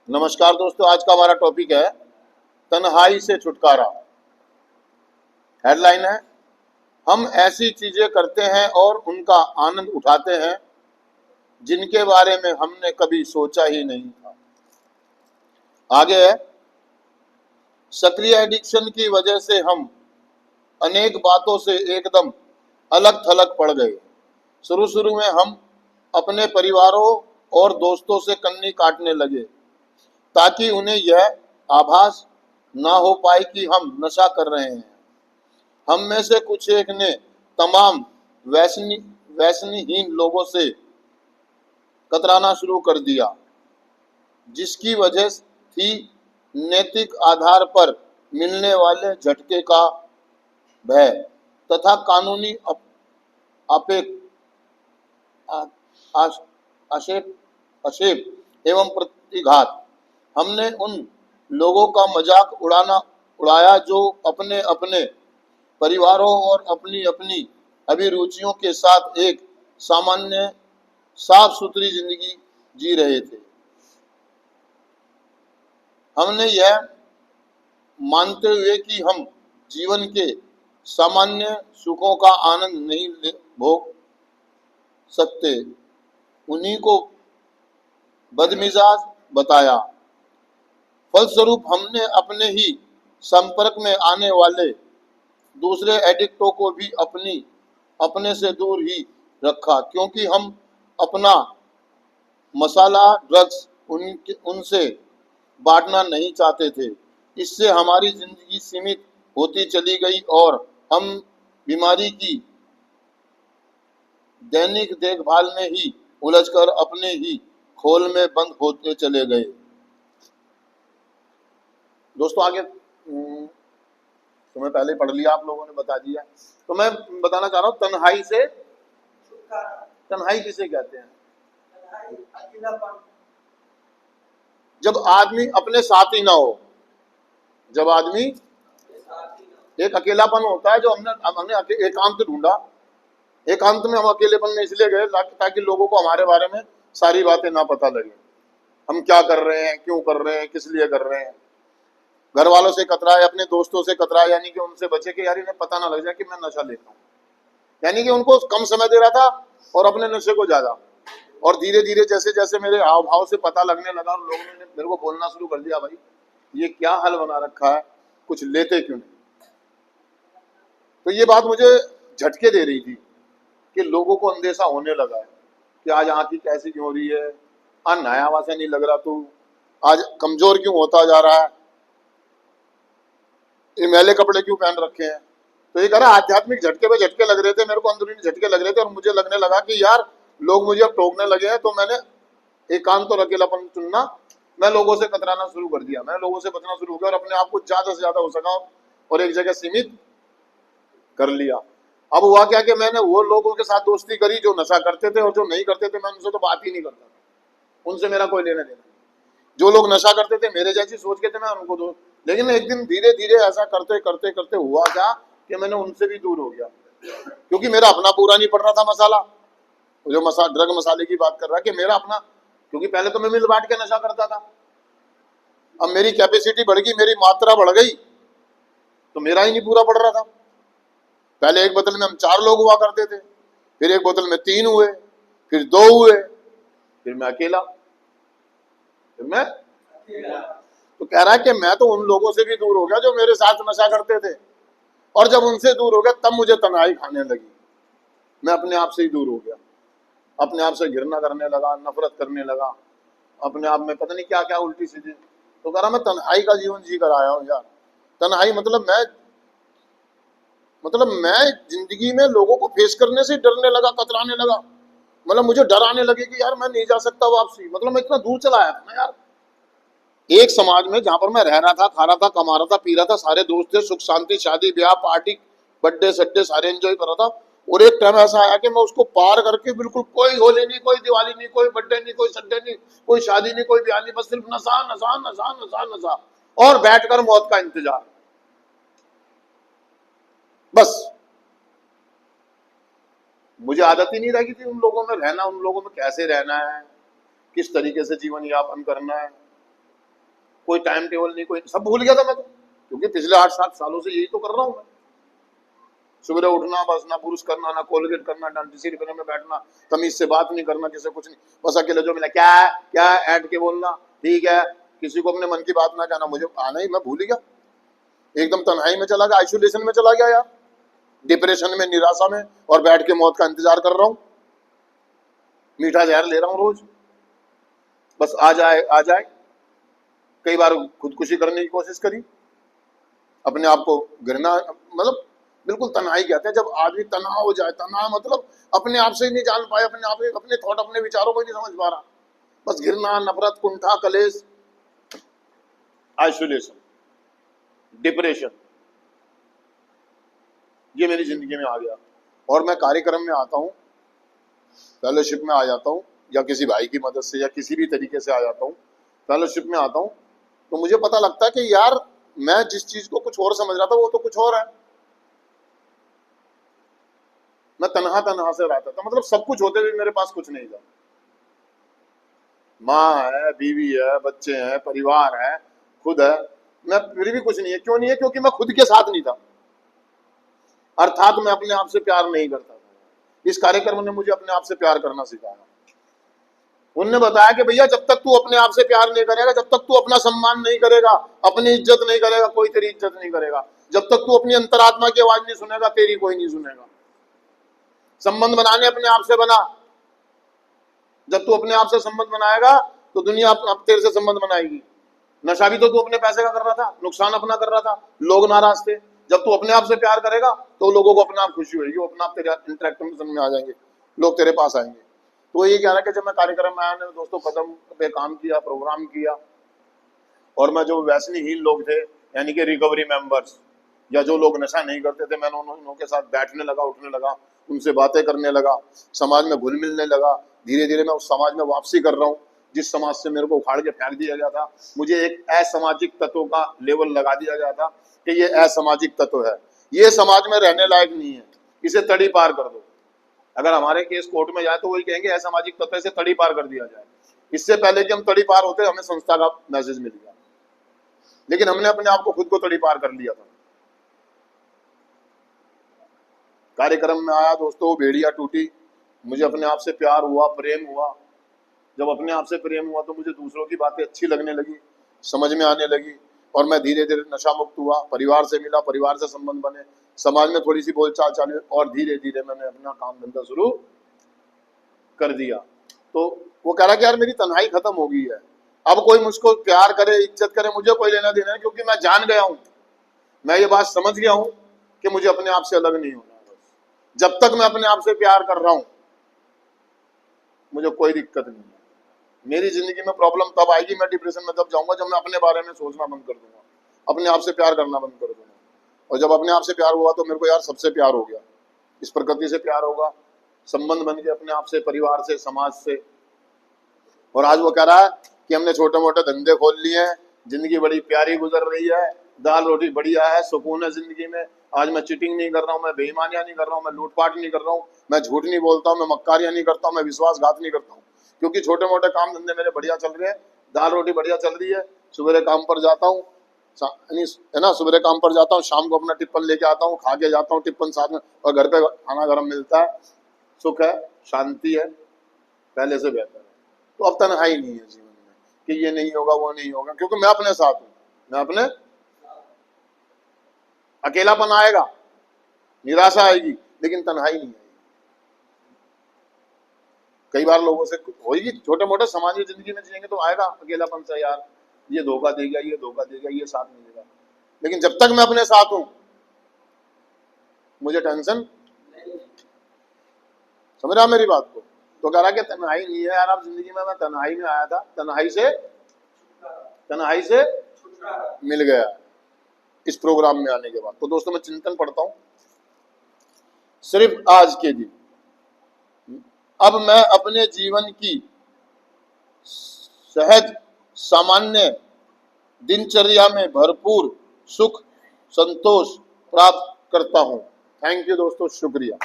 नमस्कार दोस्तों, आज का हमारा टॉपिक है तन्हाई से छुटकारा। हेडलाइन है, हम ऐसी चीजें करते हैं और उनका आनंद उठाते हैं जिनके बारे में हमने कभी सोचा ही नहीं था। आगे है, सक्रिय एडिक्शन की वजह से हम अनेक बातों से एकदम अलग थलग पड़ गए। शुरू शुरू में हम अपने परिवारों और दोस्तों से कन्नी काटने लगे ताकि उन्हें यह आभास ना हो पाए कि हम नशा कर रहे हैं। हम में से कुछ एक ने तमाम व्यसनहीन लोगों से कतराना शुरू कर दिया, जिसकी वजह थी नैतिक आधार पर मिलने वाले झटके का भय तथा कानूनी आपेक आक्षेप आक्षेप एवं प्रतिघात। हमने उन लोगों का मजाक उड़ाया जो अपने अपने परिवारों और अपनी अपनी अभिरुचियों के साथ एक सामान्य साफ सुथरी जिंदगी जी रहे थे। हमने यह मानते हुए कि हम जीवन के सामान्य सुखों का आनंद नहीं भोग सकते, उन्हीं को बदमिजाज बताया। फलस्वरूप हमने अपने ही संपर्क में आने वाले दूसरे एडिक्टों को भी अपने से दूर ही रखा, क्योंकि हम अपना मसाला ड्रग्स उनसे बांटना नहीं चाहते थे। इससे हमारी जिंदगी सीमित होती चली गई और हम बीमारी की दैनिक देखभाल में ही उलझकर अपने ही खोल में बंद होते चले गए। दोस्तों आगे तुम्हें पहले पढ़ लिया, आप लोगों ने बता दिया, तो मैं बताना चाह रहा हूँ तन्हाई से। तन्हाई किसे कहते हैं? जब आदमी अपने साथ ही ना हो, जब आदमी एक अकेलापन होता है जो हमने एकांत ढूंढा। एकांत में हम अकेलेपन में इसलिए गए ताकि लोगों को हमारे बारे में सारी बातें ना पता लगे, हम क्या कर रहे हैं, क्यों कर रहे हैं, किस लिए कर रहे हैं। घर वालों से कतराए, अपने दोस्तों से कतराए, यानी कि उनसे बचे कि यार इन्हें पता ना लग जाए कि मैं नशा लेता हूँ। यानी कि उनको कम समय दे रहा था और अपने नशे को ज्यादा। और धीरे धीरे जैसे जैसे मेरे हाव भाव से पता लगने लगा और लोगों ने मेरे को बोलना शुरू कर दिया, भाई ये क्या हल बना रखा है, कुछ लेते क्यों नहीं। तो ये बात मुझे झटके दे रही थी कि लोगों को अंदेशा होने लगा है कि आज आंखी कैसी क्यों हो रही है, आज नया वासा नहीं लग रहा, तू आज कमजोर क्यों होता जा रहा है, ये मैले कपड़े क्यों पहन रखे हैं। तो ये कह रहा आध्यात्मिक झटके पे झटके लग रहे थे, मेरे को अंदरूनी झटके लग रहे थे और मुझे लगने लगा कि यार लोग मुझे अब टोकने लगे हैं। तो मैंने एकांत और अकेलापन चुनना, मैं लोगों से कतराना शुरू कर दिया, मैं लोगों से बचना शुरू किया और अपने आप को ज्यादा से ज्यादा हो सका और एक जगह सीमित कर लिया। अब हुआ क्या कि मैंने वो लोगों के साथ दोस्ती करी जो नशा करते थे, और जो नहीं करते थे मैं उनसे तो बात ही नहीं करता था, उनसे मेरा कोई लेना देना। जो लोग नशा करते थे मेरे जैसी सोच के थे, मैं उनको दो। लेकिन एक दिन धीरे धीरे ऐसा करते करते करते हुआ क्या कि मैंने उनसे भी दूर हो गया, क्योंकि मेरा अपना पूरा नहीं पड़ रहा था मसाला। जो ड्रग मसाले की बात कर रहा है कि मेरा अपना, क्योंकि पहले तो मैं मिल बांट के नशा करता था, अब मेरी कैपेसिटी बढ़ गई, मेरी मात्रा बढ़ गई, तो मेरा ही नहीं पूरा पड़ रहा था। पहले एक बोतल में हम 4 लोग हुआ करते थे, फिर एक बोतल में 3 हुए, फिर 2 हुए, फिर मैं अकेला। तो कह रहा है कि मैं तो उन लोगों से भी दूर हो गया जो मेरे साथ नशा करते थे, और जब उनसे दूर हो गया तब मुझे तन्हाई खाने लगी। मैं अपने आप से ही दूर हो गया, अपने आप से घृणा करने लगा, नफरत करने लगा, अपने आप में पता नहीं क्या क्या उल्टी सीधी। तो कह रहा मैं तन्हाई का जीवन जी कर आया हूँ यार। तन्हाई मतलब मैं जिंदगी में लोगों को फेस करने से डरने लगा, कतराने लगा। मतलब मुझे डर आने लगे कि यार मैं नहीं जा सकता वापसी। मतलब मैं इतना दूर चला आया था ना यार। एक समाज में जहां पर मैं रह रहा था, खा रहा था, कमा रहा था, पी रहा था, सारे दोस्त थे, सुख शांति, शादी ब्याह, पार्टी, बर्थडे सड्डे सारे एंजॉय कर रहा था। और एक टाइम ऐसा आया कि मैं उसको पार करके बिल्कुल कोई होली नहीं, कोई दिवाली नहीं, कोई बर्थडे नहीं, कोई सड्डे नहीं, कोई शादी नहीं, कोई ब्याह नहीं, बस सिर्फ नशा नशा नशा नशा नशा और बैठकर मौत का इंतजार। बस मुझे आदत ही नहीं रही थी उन लोगों में रहना, उन लोगों में कैसे रहना है, किस तरीके से जीवन यापन करना है। कोई टाइम टेबल नहीं, कोई, सब भूल गया था मैं तो, क्योंकि पिछले 8-7 सालों से यही तो कर रहा हूँ मैं। सुबह उठना, बस ना ब्रश करना, ना कोलगेट करना, ना किसी रिपेयर में बैठना, तमीज से बात नहीं करना, किसी कुछ नहीं, बस अकेले जो मिला क्या क्या ऐड के बोलना, ठीक है, किसी को अपने मन की बात ना कहना। मुझे आना ही, मैं भूल ही गया, एकदम तन्हाई में चला गया, आइसोलेशन में चला गया यार, डिप्रेशन में, निराशा में, और बैठ के मौत का इंतजार कर रहा हूँ, मीठा जहर ले रहा हूँ रोज, बस आ जाए आ जाए। कई बार खुदकुशी करने की कोशिश करी, अपने आप को गिरना, मतलब बिल्कुल तन्हाई कहते हैं जब आदमी तन्हा हो जाए। तन्हा मतलब अपने आप से ही नहीं जान पाए, अपने आप, अपने थॉट, अपने विचारों को ही नहीं समझ पा रहा, बस घिरना, नफरत, कुंठा, कलेश, आइसोलेशन, डिप्रेशन, ये मेरी जिंदगी में आ गया। और मैं कार्यक्रम में आता हूँ, फेलोशिप में आ जाता हूँ, या किसी भाई की मदद से या किसी भी तरीके से आ जाता हूँ, फेलोशिप में आता हूँ, तो मुझे पता लगता है कि यार मैं जिस चीज को कुछ और समझ रहा था वो तो कुछ और है। मैं तनहा तनहा से रहता था, मतलब सब कुछ होते हुए मेरे पास कुछ नहीं था। माँ है, बीवी है, बच्चे हैं, परिवार है, खुद है, मैं फिर भी कुछ नहीं है। क्यों नहीं है? क्योंकि मैं खुद के साथ नहीं था, अर्थात मैं अपने आप से प्यार नहीं करता था। इस कार्यक्रम ने मुझे अपने आप से प्यार करना सिखाया। उनने बताया कि भैया जब तक तू अपने आप से प्यार नहीं करेगा, जब तक तू अपना सम्मान नहीं करेगा, अपनी इज्जत नहीं करेगा, कोई तेरी इज्जत नहीं करेगा। जब तक तू अपनी अंतरात्मा की आवाज नहीं सुनेगा, तेरी कोई नहीं सुनेगा। संबंध बनाने अपने आप से बना, जब तू अपने आप से संबंध बनाएगा तो दुनिया अब तेरे से संबंध बनाएगी। नशा भी तो तू अपने पैसे का कर रहा था, नुकसान अपना कर रहा था, लोग नाराज थे। जब तू अपने आप से प्यार करेगा तो लोगों को अपने आप खुशी होगी, वो अपने आप तेरे इंटरेक्शन में आ जाएंगे, लोग तेरे पास आएंगे। तो ये कह रहा है कि जब मैं कार्यक्रम में आया, मैंने दोस्तों कदम पे काम किया, प्रोग्राम किया, और मैं जो व्यसनीहीन लोग थे, यानी कि रिकवरी मेंबर्स, या जो लोग नशा नहीं करते थे, मैंने उन के साथ बैठने लगा, उठने लगा, उनसे बातें करने लगा, समाज में घुल मिलने लगा। धीरे धीरे मैं उस समाज में वापसी कर रहा हूँ जिस समाज से मेरे को उखाड़ के फेंक दिया गया था। मुझे एक असामाजिक तत्व का लेवल लगा दिया गया था कि ये असामाजिक तत्व है, ये समाज में रहने लायक नहीं है, इसे तड़ी पार कर दो। अगर हमारे केस कोर्ट में जाए तो वही कहेंगे असामाजिक तत्व से तड़ी पार कर दिया जाए। इससे पहले कि हम तड़ी पार होते, हमें संस्था का मैसेज मिल गया, लेकिन हमने अपने आप को खुद को तड़ी पार कर लिया था। कार्यक्रम में आया दोस्तों, भेड़िया टूटी, मुझे अपने आप से प्यार हुआ, प्रेम हुआ। जब अपने आप से प्रेम हुआ तो मुझे दूसरों की बातें अच्छी लगने लगी, समझ में आने लगी, और मैं धीरे धीरे नशा मुक्त हुआ, परिवार से मिला, परिवार से संबंध बने, समाज में थोड़ी सी बोलचाल चालू, और धीरे धीरे मैंने अपना काम धंधा शुरू कर दिया। तो वो कह रहा कि यार मेरी तन्हाई खत्म हो गई है, अब कोई मुझको प्यार करे, इज्जत करे, मुझे कोई लेना देना है, क्योंकि मैं जान गया हूं, मैं ये बात समझ गया हूं कि मुझे अपने आप से अलग नहीं होना। जब तक मैं अपने आप से प्यार कर रहा हूं मुझे कोई दिक्कत नहीं है। मेरी जिंदगी में प्रॉब्लम तब आएगी, मैं डिप्रेशन में तब जाऊंगा जब मैं अपने बारे में सोचना बंद कर दूंगा, अपने आप से प्यार करना बंद कर दूंगा। और जब अपने आप से प्यार हुआ तो मेरे को यार सबसे प्यार हो गया, इस प्रकृति से प्यार होगा, संबंध बन गए अपने आप से, परिवार से, समाज से। और आज वो कह रहा है कि हमने छोटे मोटे धंधे खोल लिए हैं, जिंदगी बड़ी प्यारी गुजर रही है, दाल रोटी बढ़िया है, सुकून है जिंदगी में। आज मैं चीटिंग नहीं कर रहा हूँ, मैं बेईमानियां नहीं कर रहा हूँ, मैं लूटपाट नहीं कर रहा हूँ, मैं झूठ नहीं बोलता हूँ, मैं मक्कारियां नहीं करता हूँ, मैं विश्वासघात नहीं करता हूँ, क्योंकि छोटे मोटे काम धंधे मेरे बढ़िया चल रहे हैं, दाल रोटी बढ़िया चल रही है। सुबह काम पर जाता हूँ, है ना, सुबह काम पर जाता हूँ, शाम को अपना टिप्पन लेके आता हूँ, खा के जाता हूँ टिप्पन साथ में, और घर पे खाना गरम मिलता है, सुख है, शांति है, पहले से बेहतर है। तो अब तन्हाई नहीं है जीवन में कि ये नहीं होगा वो नहीं होगा, क्योंकि मैं अपने साथ हूं, मैं अपने। अकेलापन आएगा, निराशा आएगी, लेकिन तन्हाई नहीं आएगी। कई बार लोगों से होगी, छोटे मोटे सामान्य जिंदगी में जिएंगे तो आएगा अकेलापन से, यार ये धोखा देगा, ये धोखा देगा, ये साथ नहीं देगा, लेकिन जब तक मैं अपने साथ हूं मुझे टेंशन। समझ रहा मेरी बात को? तो कह रहा कि तन्हाई नहीं है यार, अब जिंदगी में मैं तन्हाई में आया था, तन्हाई से मिल गया इस प्रोग्राम में आने के बाद। तो दोस्तों मैं चिंतन पढ़ता हूं, सिर्फ आज के दिन, अब मैं अपने जीवन की सहज सामान्य दिनचर्या में भरपूर सुख संतोष प्राप्त करता हूं। थैंक यू दोस्तों, शुक्रिया।